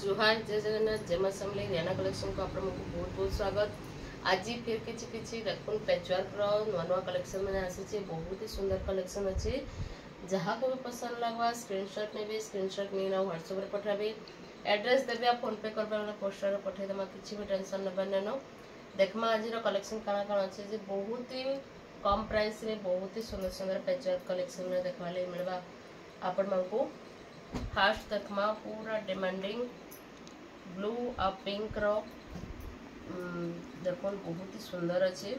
जुहार जय जगन्नाथ जय मां समलेई रेना कलेक्शन को आप बहुत बहुत स्वागत। आज फिर किछि देखुन पैचवर्क रो नुआ नुआ कलेक्शन मैंने आसी बहुत ही सुंदर कलेक्शन अच्छे। जहाँ को भी पसंद लगवा स्क्रीनशॉट नेबे स्क्रीनशॉट नहीं ना व्हाट्सएप रे पठाबे एड्रेस देबे आप फोन पे करबे ना पोस्टर रे पठे देमा किछि भी टेंशन नेबे न। देखमा आज रो कलेक्शन काना काना अच्छे जे बहुत ही कम प्राइस रे बहुत ही सुंदर सुंदर पैचवर्क कलेक्शन में देखवा ले मिलबा आपण मानकू। फास्ट देखमा पूरा डिमांडिंग ब्लू आ पिंक रो देखो बहुत ही सुंदर अच्छे।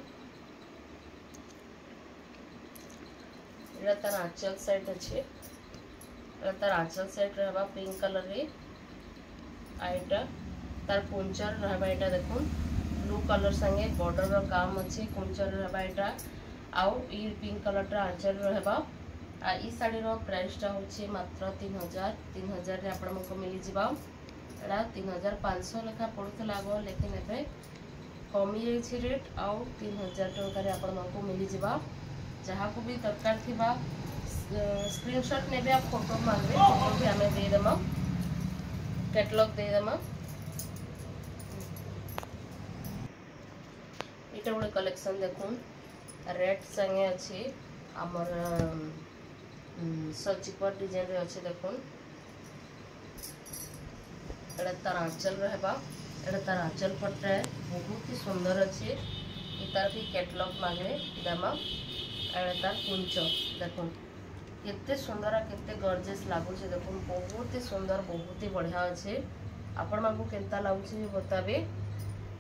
तार आंचल सेट अच्छे तार आंचल सेट रहबा पिंक कलर रे आइटा तार कुंचर रहबा एटा देखो ब्लू कलर संगे बॉर्डर रो काम अच्छे कुंचर रहबा एटा आउ ई पिंक कलर रा आंचल रहबा। आ ई साड़ी रो प्राइस टा होची मात्र 3000 रे आपण मको मिली जिबा। एडा 3500 लेखा पड़ुतला गो लेकिन एबे कमी जाइछि रेट आउ 3000 टका रे आपण मको मिली जिबा। जहाँ को भी दरकार थिबा स्क्रीनशॉट नेबे आप फोटो मांगबे फोटो भी हमें दे देमा कैटलॉग दे देमा। इटा बडे कलेक्शन देखुन रेड संगे अछि हमर सर्जिकल डिजाइन रे अच्छे देखुन एड़ा तार आंचल रहबा एड़ा तार आंचल पट्टा बहुत ही सुंदर अच्छे। तार भी कैटलॉग मांगे देमा एड़ा तार कुंच देखुन केते सुंदर केते गॉर्जियस लागुचे देखुन बहुत ही सुंदर बहुत ही बढ़िया अच्छे। आपण मानकू केनता लागुचे बताबे।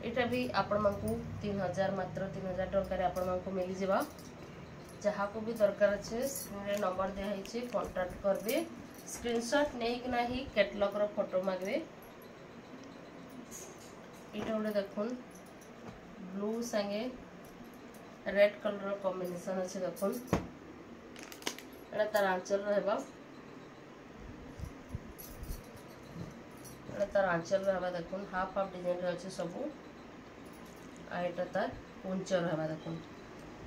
एटा भी आपण मानकू 3000 मात्र 3000 टका रे आपण मानकू मिली जेबा। जहाँ को भी दरकार अच्छे स्क्रीन नंबर दिया है कांटेक्ट करबे स्क्रीनशॉट नहीं कि नहीं कैटलॉग रो फोटो मांगबे। इटा उडे देखुन ब्लू संगे रेड कलर रो कॉम्बिनेशन अच्छे देखुन एटा तार आंचल रहबा एटा तार आंचल रहबा देखुन हाफ हाफ डिजाइन रे अच्छे सबू आ एटा तार कुंच रहबा देखुन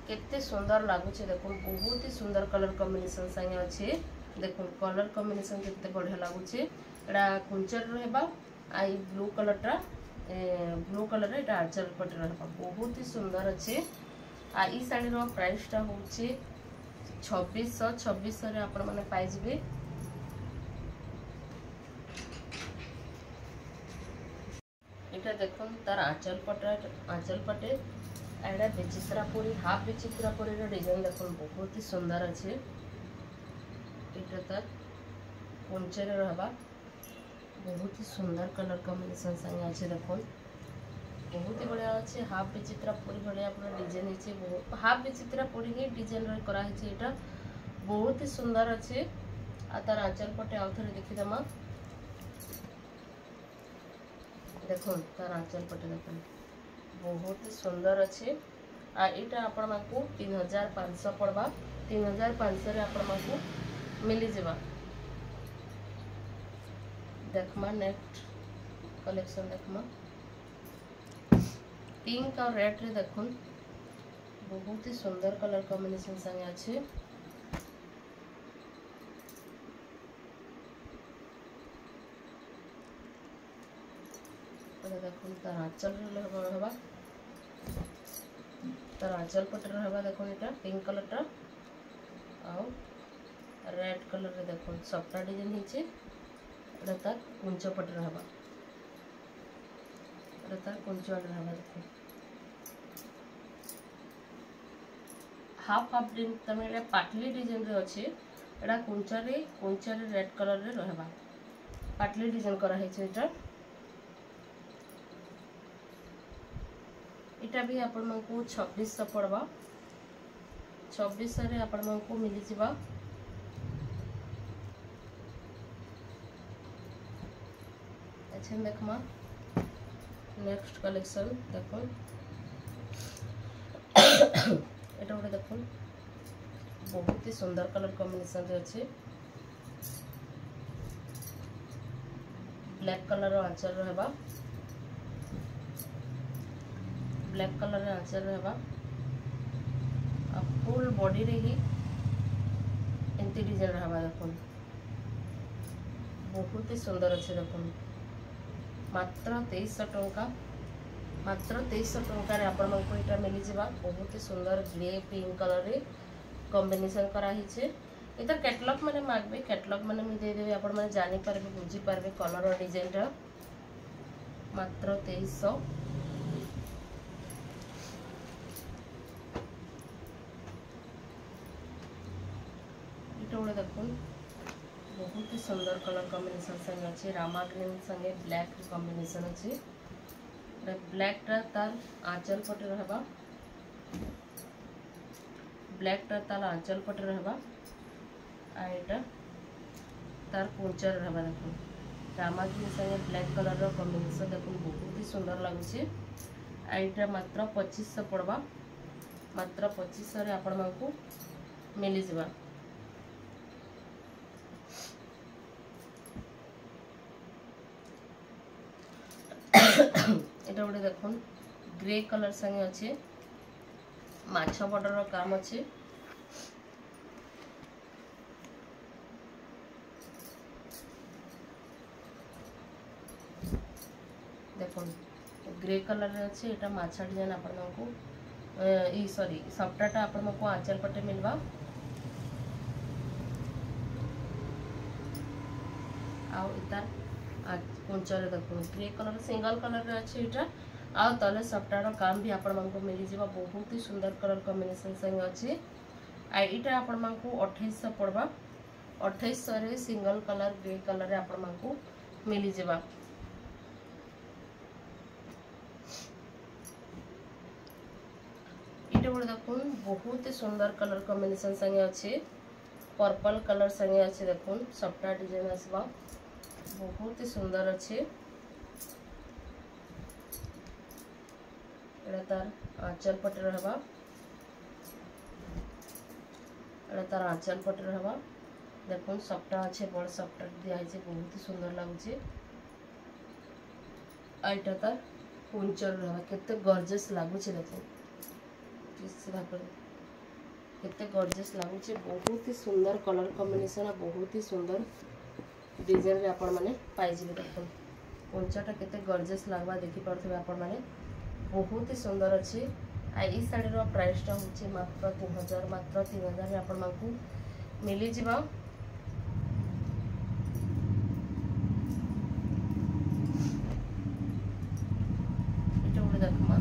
केते सुंदर लागुचे देखुन बहुत ही सुंदर कलर कॉम्बिनेशन संगे अच्छे देखुन कलर कॉम्बिनेशन केते बढ़िया लागुचे। एडा कुंचर रहबा आई ब्लू कलर एटा आंचल पट रहबा बहुत ही सुंदर अच्छे। आ ई साड़ी रो प्राइस टा होचे 2600 रे आपण माने पाइ जिबे। एटा देखुन तार आंचल पटे एडा विचित्रापुरी हाफ विचित्रापुरी रो डिजाइन देखुन बहुत ही सुंदर अच्छे। एटा तार कुंचर रहबा बहुत ही सुंदर कलर कॉम्बिनेशन संगे अच्छे देखुन बहुत ही बढ़िया अच्छे। हाफ विचित्रापुरी बढ़िया पूरा डिजाइन है हाफ विचित्रापुरी ही डिजाइन रे करा है एटा बहुत ही सुंदर अच्छे। आ तार आंचल पटे आउ थरे देखि दमा देखुन तार आंचल पटे देखुन बहुत ही सुंदर अच्छे। आ इटा आपण मानकू 3500 पड़बा 3500 रे आपण मानकू मिली जेबा। देखमा नेक्स्ट कलेक्शन देखमा पिंक और रेड रे देखुन बहुत ही सुंदर कलर कॉम्बिनेशन संगे अच्छे। देखुन तार आंचल रहबा तार आंचल पट रहबा देखुन एटा पिंक कलर टा आउ रेड कलर रे देखुन सबटा डिजाइन हिचे एटा तार कुंच पट रहबा एटा तार कुंच रहबा देखुन हाफ हाफ डिजाइन तमे पाटली डिजाइन रे अछि एटा कुंच रे रेड कलर रे रहबा पाटली डिजाइन करा हिचे एटा। इटा भी आपण मानकू 2600 पड़बा 2600 रे आपण मानकू मिली जिबा। अच्छा देखमा नेक्स्ट कलेक्शन देखो एटा उडे देखो बहुत ही सुंदर कलर कॉम्बिनेशन रे अछि। ब्लैक कलर रो आंचल रहबा ब्लैक कलर रे आंचल रहबा फुल बॉडी रे ही एंती डिजाइन रहबा देखुन बहुत ही सुंदर अच्छे देखुन मात्र 2300 टंका, मात्र 2300 टंकार आपण को इटा मिली जिबा। बहुत ही सुंदर ग्रे पिंक कलर रे कॉम्बिनेशन करा हिचे। इधर कैटलॉग मैंने मागबे, कैटलॉग मैंने मुझे दे देबे, आपण माने जानि पारबे, बुझी पारबे कलर और डिजाइन रा। मात्र 2300। इटा उडे देखुन बहुत ही सुंदर कलर कॉम्बिनेशन संगे अच्छे, रामा ग्रीन संगे ब्लैक कॉम्बिनेशन अच्छे। ब्लैक टा तार आंचल पटे रहबा, ब्लैक टा तार आंचल पटे रहबा, आइटा तार पोंचर रहबा। देखो रामा ग्रीन संगे ब्लैक कलर रो कॉम्बिनेशन देखो बहुत ही सुंदर लागुचे। आइटा मात्र 2500 पड़बा, मात्र 2500 रे आपण मानकू मिली जिबा। এটা গোটে দেখুন গ্রে कलर संगे अच्छे, माछ बॉर्डर रो काम अच्छे। देखुन ग्रे कलर रे अच्छे, एटा माछा डिजाइन आपण को ई सॉरी सप्ताटा आपण को आंचल पटे मिलबा। आ इतार पोंचर देखो ग्रे कलर सिंगल कलर रे अच्छे इटा। आ तले सप्तार काम भी आपण मानको मिली जिबा। बहुत ही सुंदर कलर कॉम्बिनेशन संगे अच्छे। आ इटा आपण मानको 2800 पड़बा। 2800 रे सिंगल कलर ग्रे कलर रे आपण मानको मिली जिबा। इटा बोले देखुन बहुत ही सुंदर कलर कॉम्बिनेशन संगे अच्छे, पर्पल कलर संगे अच्छे। देखुन सप्तार डिजाइन आसबा, बहुत ही सुंदर अच्छे। एड़ा तार आंचल पटे रहबा, एड़ा तार आंचल पटे रहबा। देखुन सप्ता अच्छे, बड़ सप्ता दिया है, बहुत ही सुंदर लागुचे। आइटा तार पोंचर रहबा, केते गॉर्जियस लागुचे। देखो केते गॉर्जियस लागुचे, बहुत ही सुंदर कलर कॉम्बिनेशन, बहुत ही सुंदर डिजाइन रे आपण माने पाई जिवे। देखो पोंचाटा केते गॉर्जियस लागबा देखि परथबे आपण माने, बहुत ही सुंदर अछि। आ ई साड़ी रो प्राइस टा होचे मात्र 3000, मात्र 3000 रे आपण मानकू मिली जिबा। इटा उडे देखमा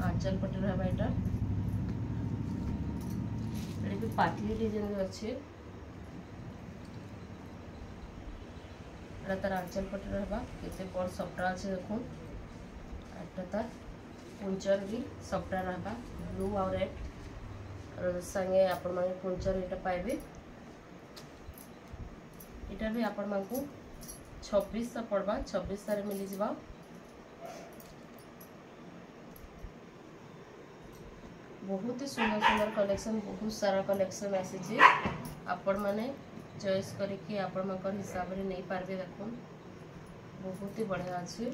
आंचल पटे रहबा। इटा पातली डिजाइन अच्छे, तार आंचल पटे रहबा, केते बड़ सप्ता अच्छे। देखो एटा तार पोंचर भी सप्ता रहबा, ब्लू और रेड संगे आपण माने पोंचर एटा पाइबे। एटा भी आपण मानकू 2600 पड़बा, 2600 रे मिली जिबा। बहुत ही सुंदर सुंदर कलेक्शन, बहुत सारा कलेक्शन आसी, आपण माने चॉइस करके आपण मानकर हिसाब रे नहीं पारबे। देखो बहुत ही बढ़िया अच्छे।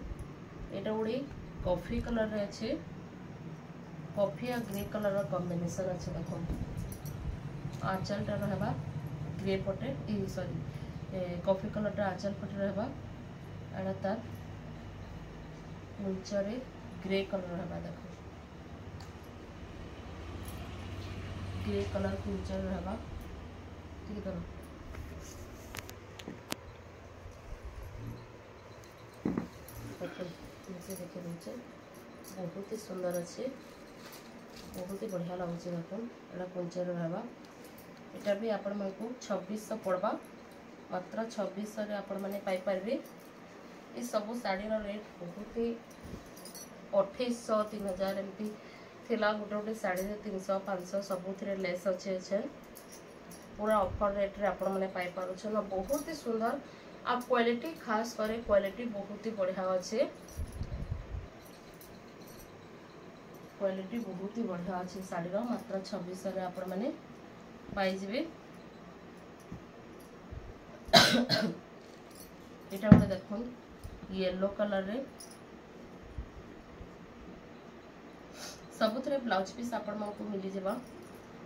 एटा उड़ी कॉफी कलर रे अच्छे, कॉफी और ग्रे कलर रो कॉम्बिनेशन अच्छे। देखो आंचल टा रहबा ग्रे पटे, ई सॉरी कॉफी कलर टा आंचल पटे रहबा। एड़ा तार पोंचरे ग्रे कलर रहबा। देखो ग्रे कलर पोंचर रहबा, ठीक है। देखे दे बहुत ही सुंदर अच्छे, बहुत ही बढ़िया लगुचे। देखो एटा पोंचर रहबा। एटा भी आपण मानकू 2600 पड़बा, मात्र 2600 रे आपण माने पाई पारबे। ई सब साड़ी रो रेट बहुत ही 2800 3000 एमती थिला। गोटे गोटे साड़ी रे 300 500 सबुथिरे लेस अच्छे, पूरा ऑफर रेट रे आपण माने पाई पारुछन। बहुत ही सुंदर आ क्वालिटी, खास करे क्वालिटी बहुत ही बढ़िया अच्छे, क्वालिटी बहुत ही बढ़िया अच्छे साड़ी रो। मात्र 2600 रे आपण माने पाई जिवे। एटा गोटे देखुन येलो कलर रे सबुथिरे ब्लाउज पीस आपण मानकू मिली जिबा।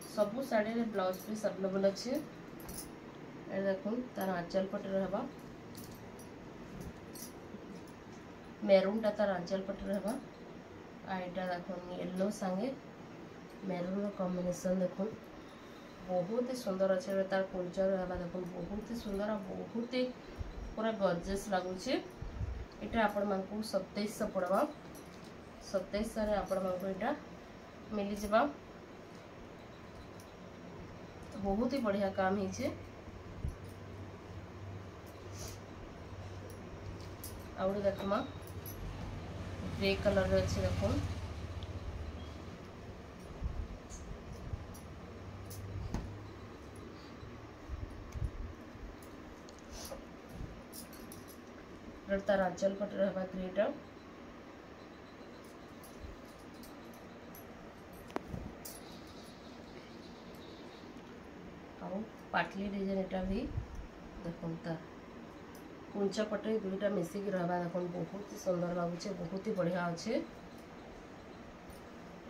सबू साड़ी रे ब्लाउज पीस अवेलेबल अच्छे। ए देखो तार आंचल पटे रहबा मेरून टा तार आंचल पटे रहबा आ एटा देखो येलो संगे मेरून कॉम्बिनेशन देखो बहुत ही सुंदर अच्छे। तार कुंचर रहबा देखो बहुत ही सुंदर और बहुत ही पूरा गॉर्जियस लगुचे। इटा आपण मानकू 2700 पड़वा 2700 रे आपण मानकू इटा मिली जबा। बहुत ही बढ़िया काम ही आउट देखमा ग्रे कलर रे अच्छे देखो तार आंचल पट रहबा ग्रेटा पाटली डिजाइन एटा भी देखो तार कुंचा पटे दुईटा मिसिक रहबा देखो बहुत ही सुंदर लगुचे बहुत ही बढ़िया अच्छे।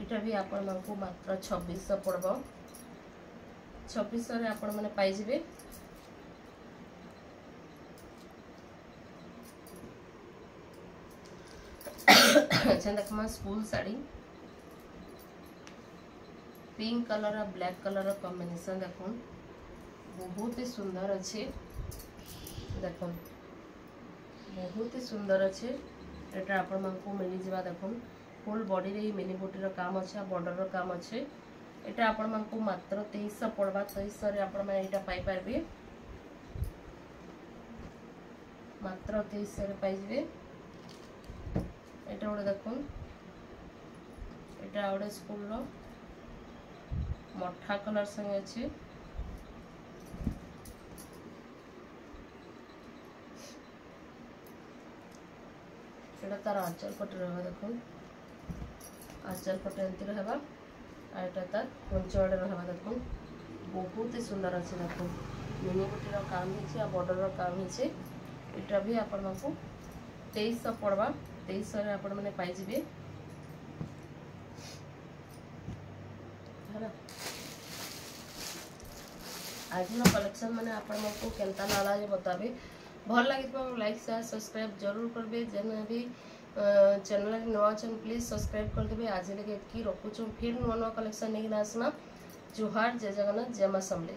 इटा भी आपण मानकू मात्र 2600 पड़बो 2600 रे आपण माने पाई जिवे। अच्छा देखमा स्कूल साड़ी पिंक कलर और ब्लैक कलर कॉम्बिनेशन देखो बहुत ही सुंदर अच्छे। देखो बहुत ही सुंदर अच्छे। एटा आपण मानकू मिली जिबा देखो फुल बॉडी रे मिनी बूटी काम अच्छे बॉर्डर रो काम अच्छे। एटा आपण मानकू मात्र 2300 पड़बा 2300 रे आपण माने एटा पाई पारबे मात्र 2300 रे पाई जिवे। एटा ओडे देखो एटा ओडे स्कूल रो मठा कलर संगे अच्छे। एटा तार आंचल पटे रहबा देखो आंचल पटे एंती रहबा आ एटा तार कुंचड़े रहबा देखो बहुत ही सुंदर अच्छे। देखो मिनी बुटी रो काम हिचे आ बॉर्डर रो काम हिचे। एटा भी आपण मानकू 2300 पड़बा 2300 रे आपण माने पाई जिवे हैला। आज कलेक्शन मैंने आपको केनता नाला जे बताबे भल लगे तो लाइक शेयर सब्सक्राइब जरूर करबे। जेन भी चैनल नुआ चैनल प्लीज सब्सक्राइब कर देबे। आज लगे एतकी रखुछु फिर नुआ नुआ कलेक्शन नहीं आसना। जोहार जय जगन्नाथ जय मां समले।